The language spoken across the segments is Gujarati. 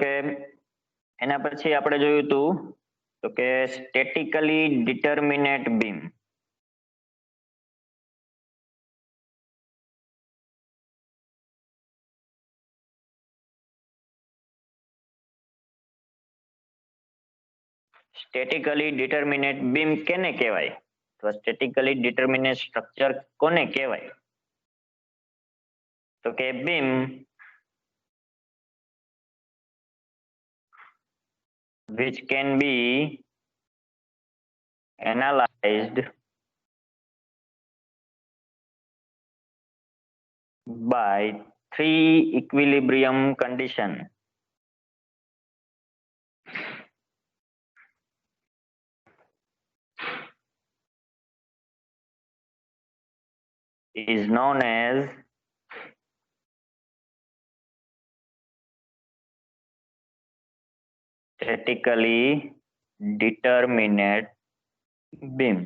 કે એના પછી આપણે જોયું હતું તો કે સ્ટેટિકલી ડિટર્મિનેટ બીમ. સ્ટેટિકલી ડિટર્મિનેટ બીમ કેને કહેવાય? તો સ્ટેટિકલી ડિટર્મિનેટ સ્ટ્રક્ચર કોને કહેવાય? તો કે beam which can be analyzed by three equilibrium condition. Is known as statically determinate beam.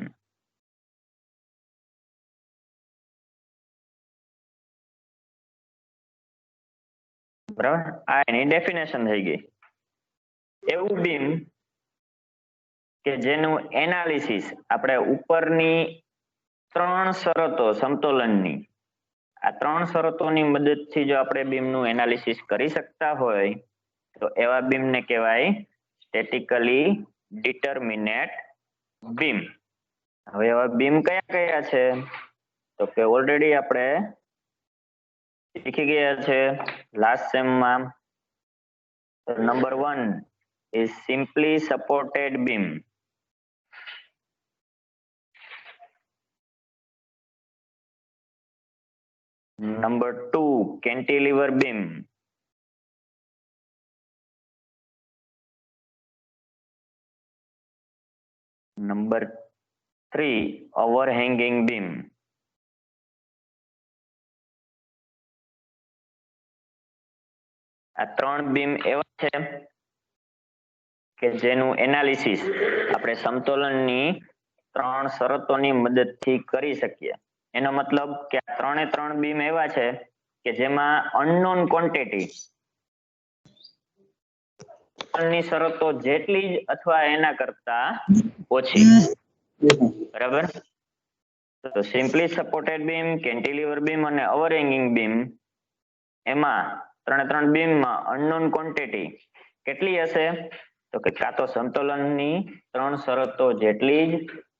બરાબર, આ એની ડેફિનેશન થઈ ગઈ. એવું બીમ કે જેનું એનાલિસિસ આપણે ઉપરની 3 શરતો સમતોલનની, આ 3 શરતોની મદદથી જો આપણે બીમનું એનાલિસિસ કરી શકતા હોય તો એવા બીમને કહેવાય સ્ટેટિકલી ડિટર્મિનેટ બીમ. હવે એવા બીમ કયા કયા છે? તો કે ઓલરેડી આપણે શીખી ગયા છે લાસ્ટ સેમમાં. Number 1 is simply supported beam. Number 2, cantilever beam. Number 3, overhanging beam. આ 3 બીમ એવા છે કે જેનું એનાલિસિસ આપણે સમતોલનની 3 શરતોની મદદથી કરી શકીએ. એનો મતલબ કે આ 3 બીમ એવા છે કે જેમાં અનનોન ક્વોન્ટિટી ની શરતો જેટલી જ અથવા એના કરતા ઓછી. બરાબર, તો simply supported beam, cantilever beam અને ઓવરહેંગિંગ બીમ, એમાં 3 બીમમાં અનનોન ક્વોન્ટિટી કેટલી હશે? તો કે કાં તો સમતોલનની 3 શરતો જેટલી જ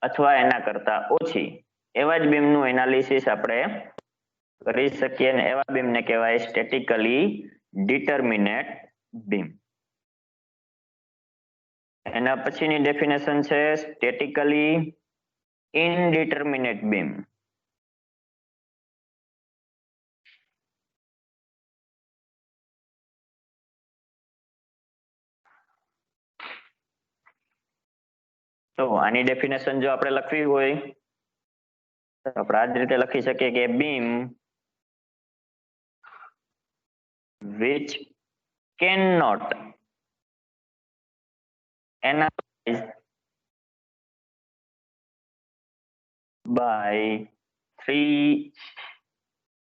અથવા એના કરતા ઓછી. એવા જ બીમનું એનાલિસિસ આપણે કરી શકીએ ને એવા બીમને કહેવાય સ્ટેટિકલી ડિટર્મિનેટ બીમ. એના પછીની ડેફિનેશન છે સ્ટેટિકલી ઇનડિટર્મિનેટ બીમ. તો આની ડેફિનેશન જો આપણે લખવી હોય તો આપણે આ જ રીતે લખી શકીએ કે beam which cannot analyze by 3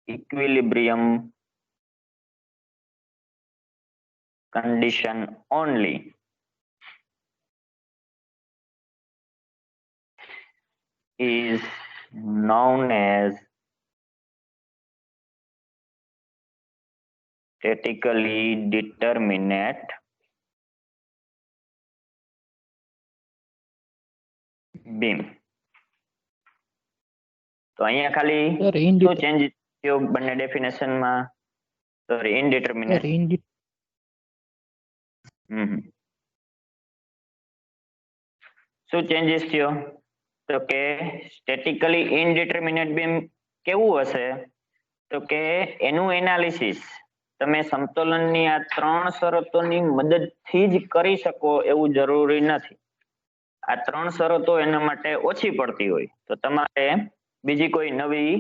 equilibrium condition only is known as statically determinate beam. તો અહીંયા ખાલી શું ચેન્જ થયો બંને ડેફિનેશનમાં? સોરી, ઇનડિટર્મિનેટ. શું ચેન્જીસ થયો? તો કે સ્ટેટિકલી ઇનડિટર્મિનેટ બીમ કેવું હશે? તો કે એનું એનાલિસિસ તમે સમતોલનની આ 3 શરતોની મદદથી જ કરી શકો એવું જરૂરી નથી. આ 3 શરતો એના માટે ઓછી પડતી હોય તો તમારે બીજી કોઈ નવી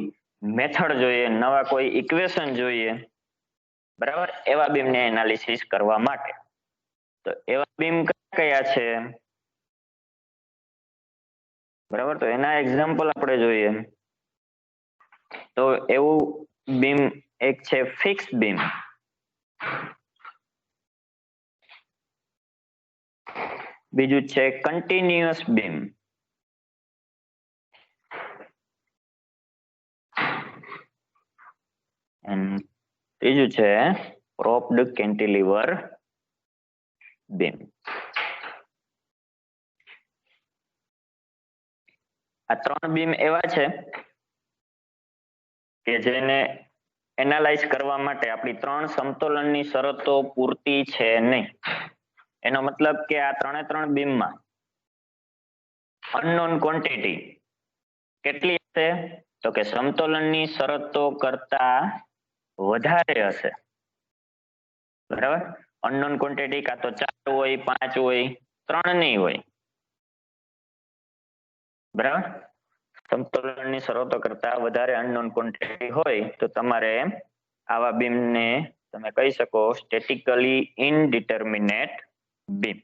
મેથડ જોઈએ, નવા કોઈ ઇક્વેશન જોઈએ, બરાબર, એવા બીમને એનાલિસિસ કરવા માટે. તો એવા બીમ કયા છે? બરાબર, તો એના એક્ઝામ્પલ આપણે જોઈએ તો એવું બીમ એક છે ફિક્સ બીમ. બીજું છે કન્ટિન્યુઅસ બીમ. ત્રીજું છે પ્રોપ્ડ કેન્ટિલીવર બીમ. આ ત્રણ બીમ એવા છે કે જેને એનાલાઇઝ કરવા માટે આપણી ત્રણ સમતોલનની શરતો પૂરતી છે નહીં. એનો મતલબ કે આ ત્રણ બીમમાં અનનોન ક્વોન્ટિટી કેટલી હશે? તો કે સમતોલનની શરતો કરતા વધારે હશે. બરાબર, અનનોન ક્વોન્ટિટી કાં તો 4 હોય, 5 હોય, 3 નહીં હોય. બરાબર, સમતોલનની શરતો કરતા વધારે અનનોન ક્વોન્ટિટી હોય તો તમારે આવા બીમને તમે કહી શકો સ્ટેટિકલી ઇનડિટર્મિનેટ બીમ.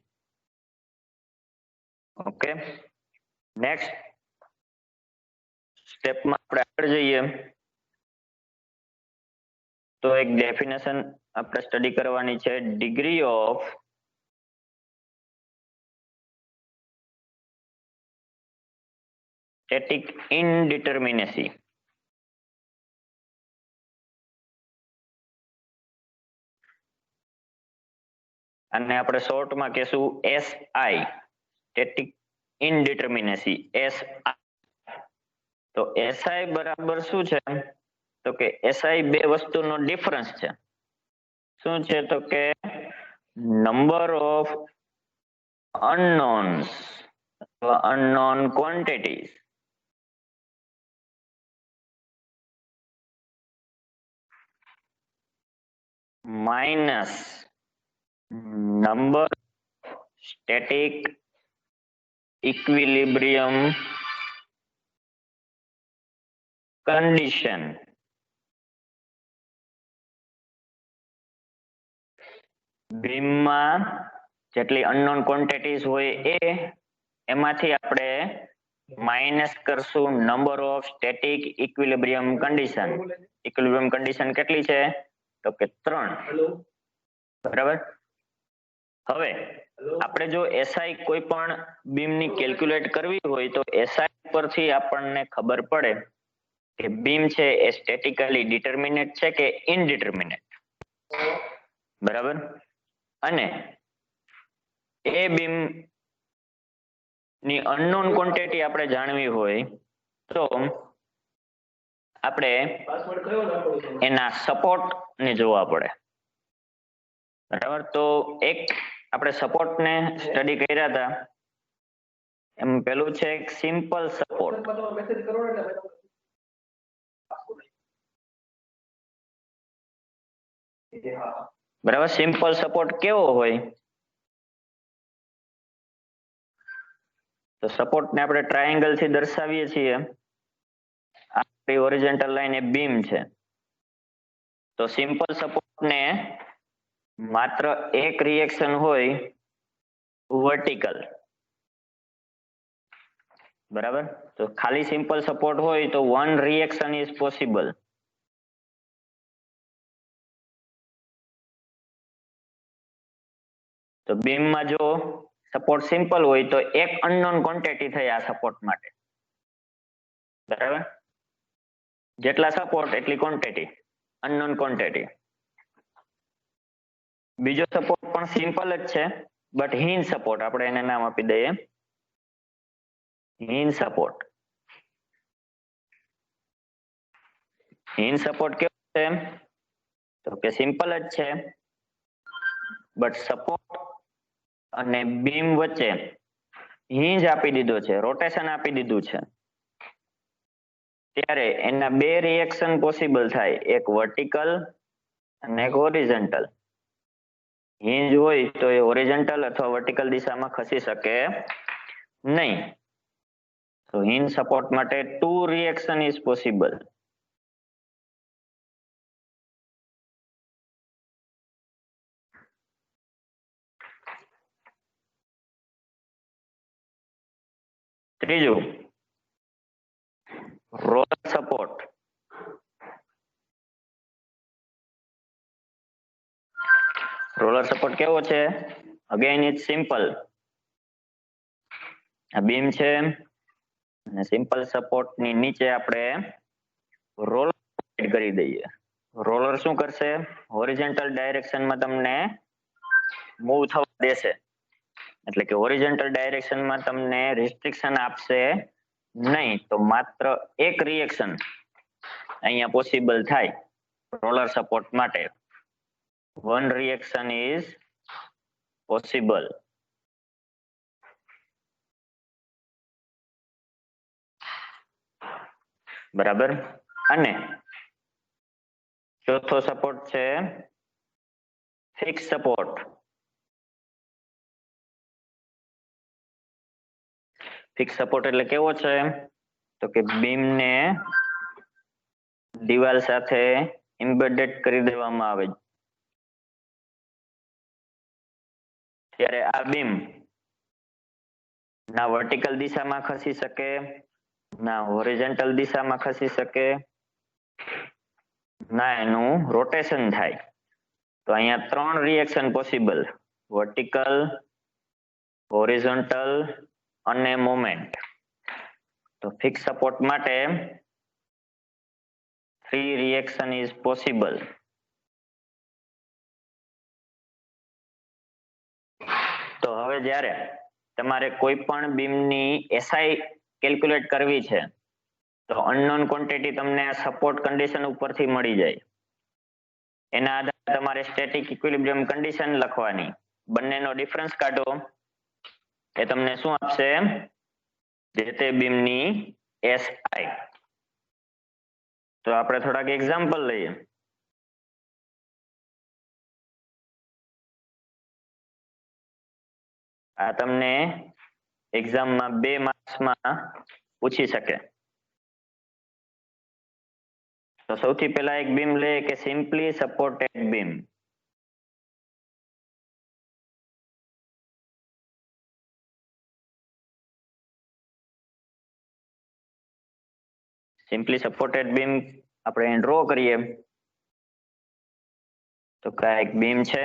ઓકે, નેક્સ્ટ સ્ટેપમાં આપણે આગળ જઈએ તો એક ડેફિનેશન આપણે સ્ટડી કરવાની છે, ડિગ્રી ઓફ સ્ટેટિક ઇનડિટર્મિનેસી. અને આપણે શોર્ટમાં કહેશું SI, સ્ટેટિક ઇનડિટર્મિનેસી, SI. તો SI બરાબર શું છે? તો કે SI બે વસ્તુનો ડિફરન્સ છે. શું છે? તો કે નંબર ઓફ અનનોન્સ અથવા unknown quantities minus number static equilibrium condition. બીમમાં જેટલી અનનોન ક્વોન્ટિટીઝ હોય એમાંથી આપણે માઇનસ કરશું number of static equilibrium condition. Equilibrium condition કેટલી છે? તો કે 3. બરાબર, હવે આપણે જો SI કોઈ પણ બીમની કેલ્ક્યુલેટ કરવી હોય તો SI પરથી આપણને ખબર પડે કે બીમ છે એ સ્ટેટિકલી ડિટર્મિનેટ છે કે ઇનડિટર્મિનેટ. બરાબર, અને એ બીમ ની અનનોન ક્વોન્ટિટી આપણે જાણવી હોય તો આપણે એના સપોર્ટ ને જોવા પડે. બરાબર, તો એક આપણે સપોર્ટ ને સ્ટડી કર્યા હતા. એમ પેલું છે એક સિમ્પલ સપોર્ટ. બરાબર, સિમ્પલ સપોર્ટ કેવો હોય? તો સપોર્ટ ને આપણે ટ્રાયેંગલ થી દર્શાવીએ છીએ. આપણી હોરિઝોન્ટલ લાઈન એ બીમ છે. તો સિમ્પલ સપોર્ટ ને માત્ર એક રિએક્શન હોય વર્ટિકલ. બરાબર, તો ખાલી સિમ્પલ સપોર્ટ હોય તો વન રિએક્શન ઇઝ પોસિબલ. તો બીમમાં જો સપોર્ટ સિમ્પલ હોય તો એક અનનોન ક્વોન્ટિટી થઈ આ સપોર્ટ માટે. બરાબર, જેટલા સપોર્ટ એટલી ક્વોન્ટિટી, અનનોન ક્વોન્ટિટી. બીજો સપોર્ટ પણ સિમ્પલ જ છે, બટ હિન્જ સપોર્ટ આપણે એને નામ આપી દઈએ હિન્જ સપોર્ટ. હિન્જ સપોર્ટ કેવો છે? તો કે સિમ્પલ જ છે, બટ સપોર્ટ અને બીમ વચ્ચે હિન્જ આપી દીધો છે, રોટેશન આપી દીધું છે. ત્યારે એના બે રિએક્શન પોસિબલ થાય, એક વર્ટિકલ અને એક હોરિઝોન્ટલ. હિન્જ હોય તો એ હોરિઝોન્ટલ અથવા વર્ટિકલ દિશામાં ખસી શકે નહીં. તો હિન્જ સપોર્ટ માટે 2 રિએક્શન ઇઝ પોસિબલ. ત્રીજું, રોલર સપોર્ટ. રોલર સપોર્ટ કેવો છે? અગેન ઇટ્સ સિમ્પલ, આ બીમ છે અને સિમ્પલ સપોર્ટ ની નીચે આપણે રોલર કરી દઈએ. રોલર શું કરશે? હોરિઝોન્ટલ ડાયરેક્શનમાં તમને મૂવ થવા દેશે, એટલે કે હોરિઝોન્ટલ ડાયરેક્શનમાં તમને રિસ્ટ્રિક્શન આપશે નહીં. તો માત્ર એક રિએક્શન અહીંયા પોસિબલ થાય રોલર સપોર્ટ માટે. One reaction is possible. બરાબર. અને ચોથો સપોર્ટ છે ફિક્સ સપોર્ટ. ફિક્સ સપોર્ટ એટલે કેવો છે? તો કે બીમને દિવાલ સાથે એમ્બેડેડ કરી દેવામાં આવે ત્યારે આ બીમ ના વર્ટિકલ દિશામાં ખસી શકે, ના હોરિઝોન્ટલ દિશામાં ખસી શકે, ના એનું રોટેશન થાય. તો અહીંયા 3 રિએક્શન પોસિબલ: વર્ટિકલ, હોરિઝોન્ટલ અને મોમેન્ટ. તો ફિક્સ સપોર્ટ માટે 3 રિએક્શન ઇઝ પોસિબલ. તો હવે જ્યારે તમારે કોઈ પણ બીમની એસઆઈ કેલ્ક્યુલેટ કરવી છે તો અનનોન ક્વોન્ટિટી તમને આ સપોર્ટ કન્ડિશન ઉપરથી મળી જાય. એના આધારે તમારે સ્ટેટિક ઇક્વિલિબ્રિયમ કન્ડિશન લખવાની, બંનેનો ડિફરન્સ કાઢો, એ તમને શું આપશે? જે તે બીમની એસઆઈ. તો આપણે થોડાક એક્ઝામ્પલ લઈએ. આ તમને એક્ઝામમાં 2 માર્ક્સમાં પૂછી શકે. તો સૌથી પહેલા એક બીમ લે કે simply supported beam. Simply supported beam આપણે ડ્રો કરીએ તો કાંઈક બીમ છે.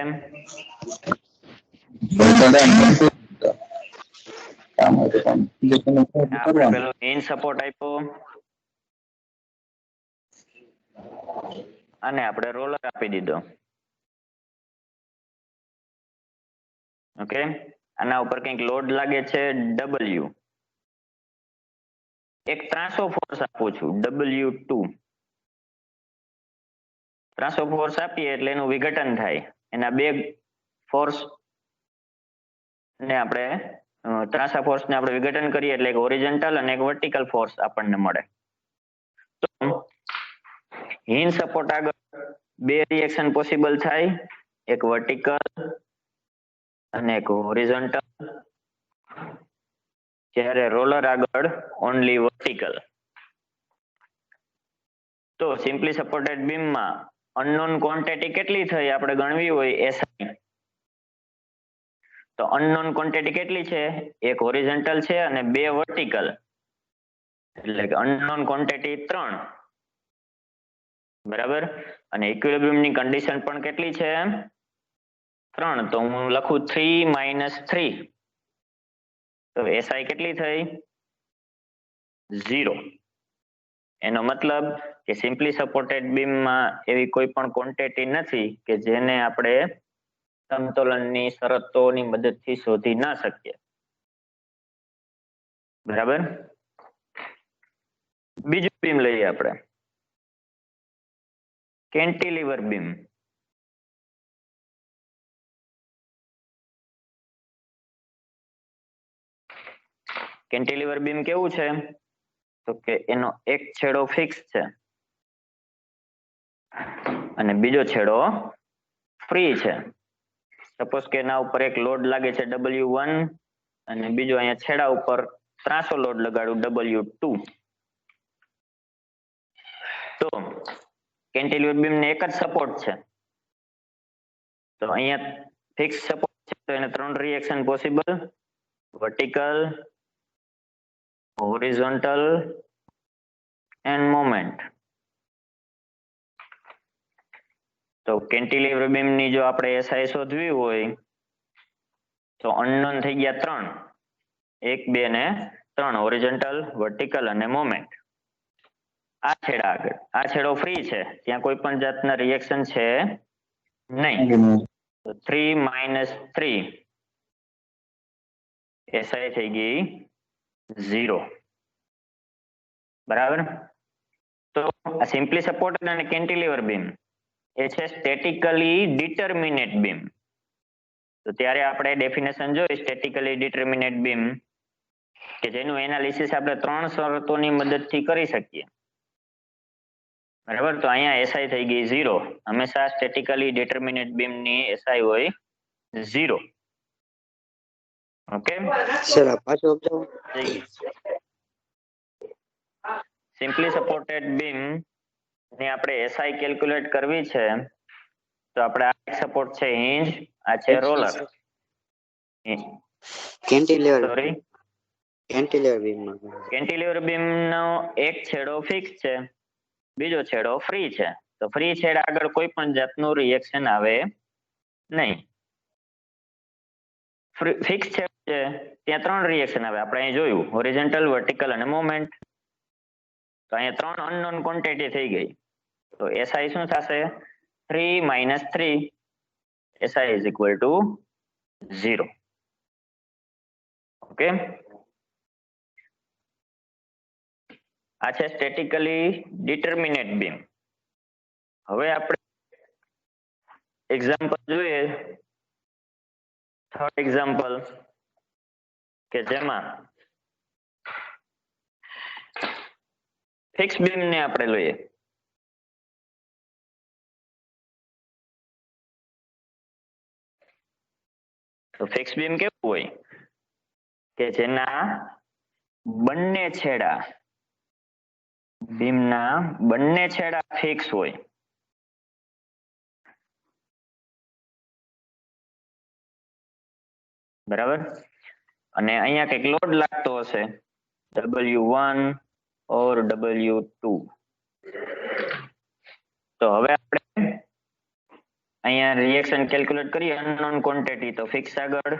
આપણે પેલો ઇન સપોર્ટ આપ્યો અને આપણે રોલર આપી દીધો. ઓકે, આના ઉપર કંઈક લોડ લાગે છે W. એક ત્રાસો ફોર્સ આપું છું W2. ત્રાસો ફોર્સ આપીએ એટલે એનું વિઘટન થાય. એના 2 ફોર્સ ને આપણે ત્રાસા ફોર્સ ને આપણે વિઘટન કરીએ એટલે એક હોરિઝોન્ટલ અને એક વર્ટિકલ ફોર્સ આપણને મળે. તો હિન સપોર્ટ આગળ 2 રિએક્શન પોસિબલ થાય, એક વર્ટિકલ અને એક હોરિઝોન્ટલ. જ્યારે રોલર આગળ ઓનલી વર્ટિકલ. તો સિમ્પલી સપોર્ટેડ બીમમાં અનનોન ક્વોન્ટિટી કેટલી થઈ આપણે ગણવી હોય એસઆઈ. તો અનનોન ક્વોન્ટિટી કેટલી છે? એક હોરિઝોન્ટલ છે અને 2 વર્ટિકલ, એટલે કે અનનોન ક્વોન્ટિટી 3. બરાબર. અને ઇક્વિલિબ્રિયમ ની કન્ડિશન પણ કેટલી છે? 3. તો હું લખું 3 - 3. તો એસઆઈ કેટલી થઈ? 0. એનો મતલબ કે સિમ્પલી સપોર્ટેડ બીમમાં એવી કોઈ પણ ક્વોન્ટિટી નથી કે જેને આપણે સમતોલનની શરતોની મદદથી શોધી ના શકીએ. બરાબર. બીજું બીમ લઈએ આપણે, કેન્ટિલીવર બીમ. કેન્ટિલીવર બીમ કેવું છે? તો કે એનો એક છેડો ફિક્સ છે અને બીજો છેડો ફ્રી છે. સપોઝ કે એના ઉપર એક લોડ લાગે છે W1 અને બીજો અહીંયા છેડા ઉપર ત્રાસો લોડ લગાડું W2. તો કેન્ટિલીવર બીમ ને એક જ સપોર્ટ છે, તો અહીંયા ફિક્સ સપોર્ટ છે તો એને 3 reaction possible: vertical, horizontal end moment. તો કેન્ટિલીવર બીમ ની જો આપણે એસઆઈ શોધવી હોય તો અનનોન થઈ ગયા 3. 1 2 ને 3 હોરિઝોન્ટલ, વર્ટિકલ અને મોમેન્ટ. આ છેડા આગળ, આ છેડો ફ્રી છે, ત્યાં કોઈ પણ જાતના રિએક્શન છે નહીં. 3 - 3 SI થઈ ગઈ 0. બરાબર. તો આ સિમ્પલી સપોર્ટેડ અને કેન્ટિલીવર બીમ એ છે સ્ટેટિકલી ડિટર્મિનેટ બીમ. તો ત્યારે આપણે ડેફિનેશન જોઈ સ્ટેટિકલી ડિટર્મિનેટ બીમ કે જેનું એનાલિસિસ આપણે 3 શરતોની મદદથી કરી શકીએ. બરાબર. તો અહીંયા SI થઈ ગઈ 0. હંમેશા સ્ટેટિકલી ડિટર્મિનેટ બીમની SI હોય 0. ઓકે સર પાછો આપજો. સિમ્પલી સપોર્ટેડ બીમ ની આપણે SI કેલ્ક્યુલેટ કરવી છે તો આપણે આ સપોર્ટ છે હિંજ, આ છે રોલર. કેન્ટિલીવર સોરી, કેન્ટિલીવર બીમમાં કેન્ટિલીવર બીમનો એક છેડો ફિક્સ છે, બીજો છેડો ફ્રી છે. તો ફ્રી છેડા આગળ કોઈ પણ જાતનું રિએક્શન આવે નહીં. ફિક્સ છેડો છે ત્યાં 3 રિએક્શન આવે, આપણે અહીં જોયું હોરિઝોન્ટલ, વર્ટિકલ અને મોમેન્ટ. તો અહીંયા 3 અનનોન ક્વોન્ટિટી થઈ ગઈ. તો SI શું થશે? 3 - 3 SI is equal to 0. Okay, આ છે સ્ટેટિકલી ડિટર્મિનેટ બીમ. હવે આપણે એક્ઝામ્પલ જોઈએ, થર્ડ એક્ઝામ્પલ કે જેમાં ફિક્સ બીમ ને આપણે લઈએ. તો ફિક્સ બીમ કેવું હોય કે જેના બંને છેડા, બીમના બંને છેડા ફિક્સ હોય. બરાબર. અને અહીંયા કંઈક લોડ લાગતો હશે W1 ઓર W2. તો હવે આપણે અહીંયા રિએક્શન કેલ્ક્યુલેટ કરીએ અનનોન ક્વોન્ટિટી. તો ફિક્સ આગળ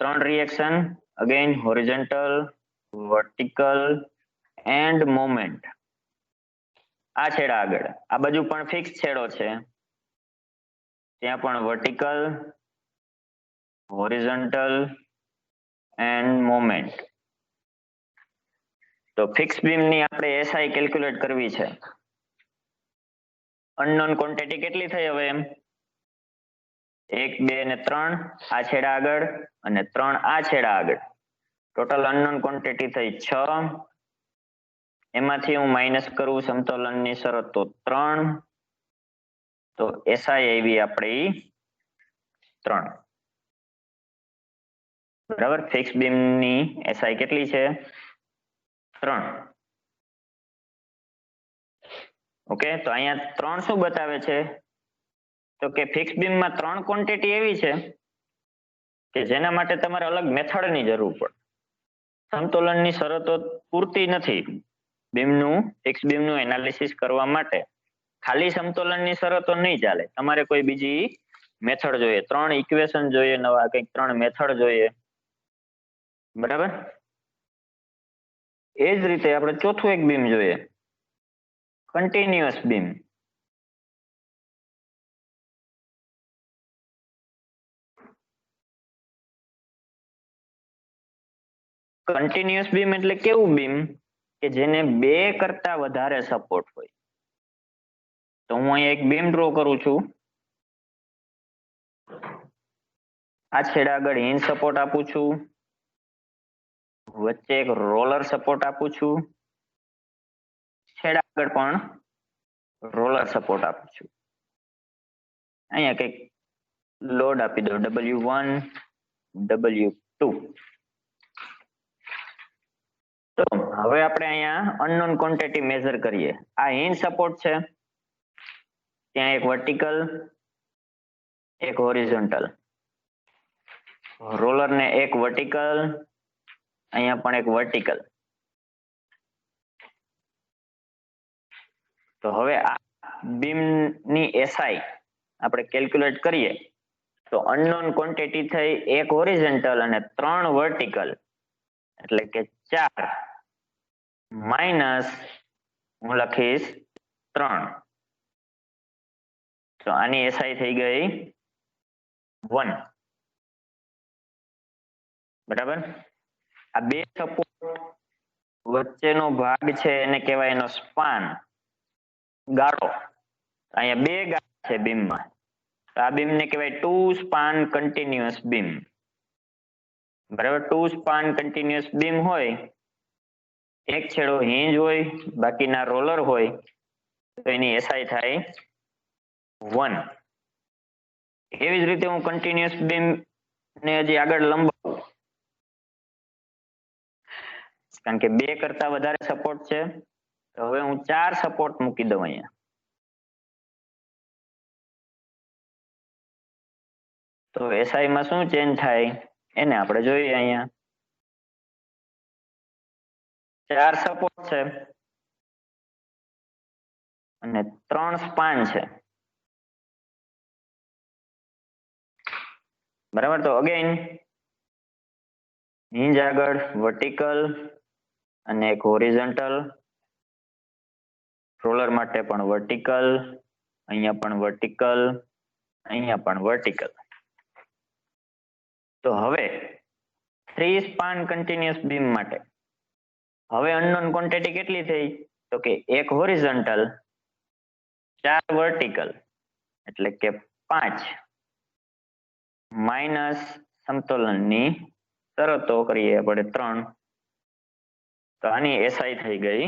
3 reaction, again horizontal, vertical end moment. આ છેડા આગળ, આ બાજુ પણ ફિક્સ છેડો છે, ત્યાં પણ વર્ટિકલ, હોરિઝોન્ટલ એન્ડ મોમેન્ટ. તો ફિક્સ બીમ ની આપણે SI કેલ્ક્યુલેટ કરવી છે. અનનોન ક્વોન્ટિટી કેટલી થઈ હવે? 1 2 ને 3 આ છેડા આગળ અને 3 આ છેડા આગળ. ટોટલ અનનોન ક્વોન્ટિટી થઈ 6. એમાંથી હું માઇનસ કરું સમતોલનની શરતો 3. તો SI આવી આપણી 3. બરાબર. ફિક્સ બીમ ની SI કેટલી છે? 3. ઓકે, તો અહીંયા 3 શું બતાવે છે? તો કે ફિક્સ બીમમાં 3 ક્વોન્ટિટી એવી છે કે જેના માટે તમારે અલગ મેથડની જરૂર પડે. સમતોલનની શરતો પૂરતી નથી બીમનું, ફિક્સ બીમનું એનાલિસિસ કરવા માટે. ખાલી સમતોલનની શરતો નહીં ચાલે, તમારે કોઈ બીજી મેથડ જોઈએ, 3 ઇક્વેશન જોઈએ, નવા કંઈક 3 મેથડ જોઈએ. બરાબર. એ જ રીતે આપણે ચોથું એક બીમ જોઈએ, કન્ટિન્યુઅસ બીમ. કન્ટિન્યુઅસ બીમ એટલે કેવું બીમ કે જેને 2 કરતા વધારે સપોર્ટ હોય. તો હું અહીંયા એક બીમ ડ્રો કરું છું. આ છેડા આગળ હિંજ સપોર્ટ આપું છું, વચ્ચે એક રોલર સપોર્ટ આપું છું, છેડા આગળ પણ રોલર સપોર્ટ આપું છું. અહીંયા કંઈક લોડ આપી દો W1 W2. તો હવે આપણે અહીંયા અનનોન ક્વોન્ટિટી મેઝર કરીએ. આ હિંજ સપોર્ટ છે, ત્યાં એક વર્ટિકલ, એક હોરિઝોન્ટલ. રોલર ને એક વર્ટિકલ, અહીંયા પણ એક વર્ટિકલ. તો હવે આ બીમ ની SI આપણે કેલ્ક્યુલેટ કરીએ તો અનનોન ક્વોન્ટિટી થઈ 1 હોરિઝોન્ટલ અને 3 વર્ટિકલ. એટલે કે 4 માઇનસ હું લખીશ 3, તો આની એસઆઈ થઈ ગઈ 1. બરાબર. આ બે સપોર્ટ વચ્ચેનો ભાગ છે એને કહેવાય એનો સ્પાન, ગાળો. અહીંયા બે ગાળા છે બીમમાં, તો આ બીમને કહેવાય ટુ સ્પાન કન્ટિન્યુઅસ બીમ. બરાબર. ટુ સ્પાન કન્ટિન્યુઅસ બીમ હોય, એક છેડો હિંજ હોય, બાકીના રોલર હોય, તો એની એસઆઈ થાય 1. એવી જ રીતે હું કન્ટિન્યુઅસ બીમ ને હજી આગળ લંબાવું, કારણ કે 2 કરતા વધારે સપોર્ટ છે, તો હવે હું 4 સપોર્ટ મૂકી દઉં અહીંયા. તો એસઆઈ માં શું ચેન્જ થાય એને આપણે જોઈએ. અહીંયા 4 સપોર્ટ છે અને 3 સ્પાન છે. બરાબર. તો અગેન હિંજ આગળ વર્ટિકલ અને એક હોરિઝોન્ટલ, રોલર માટે પણ વર્ટિકલ, અહીંયા પણ વર્ટિકલ, અહીંયા પણ વર્ટિકલ. તો હવે 3 સ્પાન કન્ટિન્યુઅસ બીમ માટે હવે અનનોન ક્વોન્ટિટી કેટલી થઈ? તો કે 1 હોરિઝોન્ટલ, 4 વર્ટિકલ, એટલે કે 5 માઇનસ સમતોલનની શરતો કરીએ આપણે 3, તો આની એસઆઈ થઈ ગઈ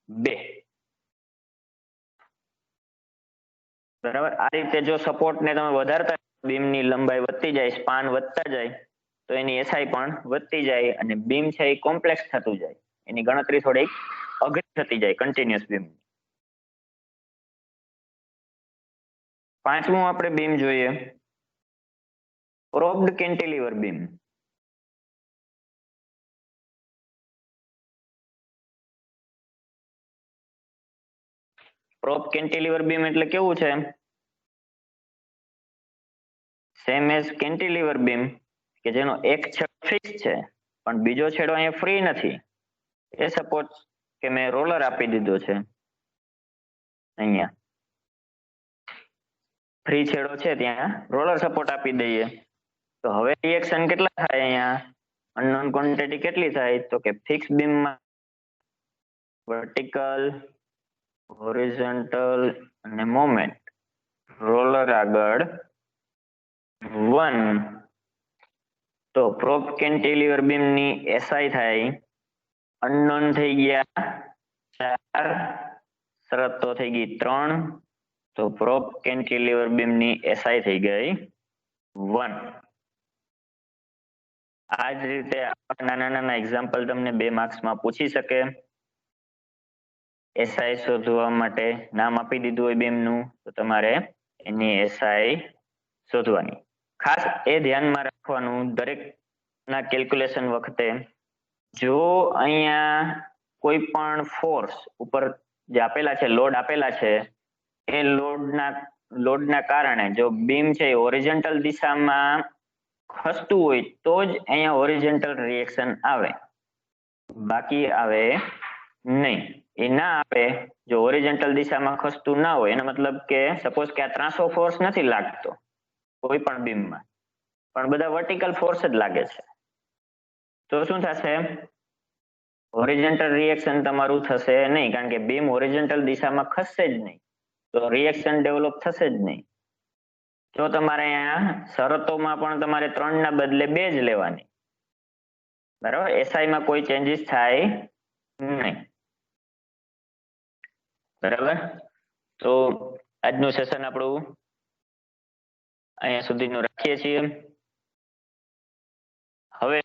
2. બરાબર. આ રીતે જો સપોર્ટ ને તમે વધારતા બીમની લંબાઈ વધતી જાય, સ્પાન વધતા જાય, તો એની એસઆઈ પણ વધતી જાય અને બીમ છે એ કોમ્પ્લેક્સ થતું જાય, એની ગણતરી થોડીક અઘરી થતી જાય કન્ટિન્યુઅસ બીમ. 5મું આપણે બીમ જોઈએ, propped cantilever beam. Prop cantilever beam એટલે કેવું છે? સેમ એઝ કેન્ટિલીવર બીમ, કે જેનો એક છેડો ફિક્સ છે પણ બીજો છેડો અહીંયા ફ્રી નથી. એ સપોઝ કે મેં રોલર આપી દીધો છે, અહીંયા ફ્રી છેડો છે ત્યાં રોલર સપોર્ટ આપી દઈએ, તો હવે રિએક્શન કેટલા થાય? અહીંયા અનનોન ક્વોન્ટિટી કેટલી થાય? તો કે ફિક્સ બીમમાં વર્ટિકલ, હોરિઝોન્ટલ અને મોમેન્ટ, રોલર આગળ 1, તો પ્રોબ કેન્ટિલીવર બીમની એસઆઈ થાય, અનનોન થઈ ગયા 4, શરતો થઈ ગઈ 3, તો પ્રોબ કેન્ટિલીવર બીમની એસઆઈ થઈ ગઈ 1. આ જ રીતે નાના નાના એક્ઝામ્પલ તમને 2 માર્ક્સમાં પૂછી શકે. એસઆઈ શોધવા માટે નામ આપી દીધું હોય બીમનું, તો તમારે એની એસઆઈ શોધવાની. ખાસ એ ધ્યાનમાં રાખવાનું દરેકના કેલ્ક્યુલેશન વખતે, જો અહીંયા કોઈ પણ ફોર્સ ઉપર જે આપેલા છે, લોડ આપેલા છે, એ લોડના કારણે જો બીમ છે એ હોરિઝોન્ટલ દિશામાં ખસતું હોય તો જ અહીંયા હોરિઝોન્ટલ રિએક્શન આવે, બાકી આવે નહીં. એ ના આવે જો હોરિઝોન્ટલ દિશામાં ખસતું ના હોય, એનો મતલબ કે સપોઝ કે આ ત્રાંસો ફોર્સ નથી લાગતો કોઈ પણ બીમમાં, પણ બધા વર્ટિકલ ફોર્સ જ લાગે છે, તો શું થશે? હોરિઝોન્ટલ રિએક્શન તમારું થશે નહીં, કારણ કે બીમ હોરિઝોન્ટલ દિશામાં ખસશે જ નહીં, તો રિએક્શન ડેવલપ થશે જ નહીં. તો તમારે અહીંયા શરતોમાં પણ તમારે 3 ના બદલે 2 જ લેવાની. બરાબર. એસઆઈ માં કોઈ ચેન્જીસ થાય નહીં. બરાબર. તો આજનું સેશન આપણું અહીંયા સુધીનું રાખીએ છીએ. હવે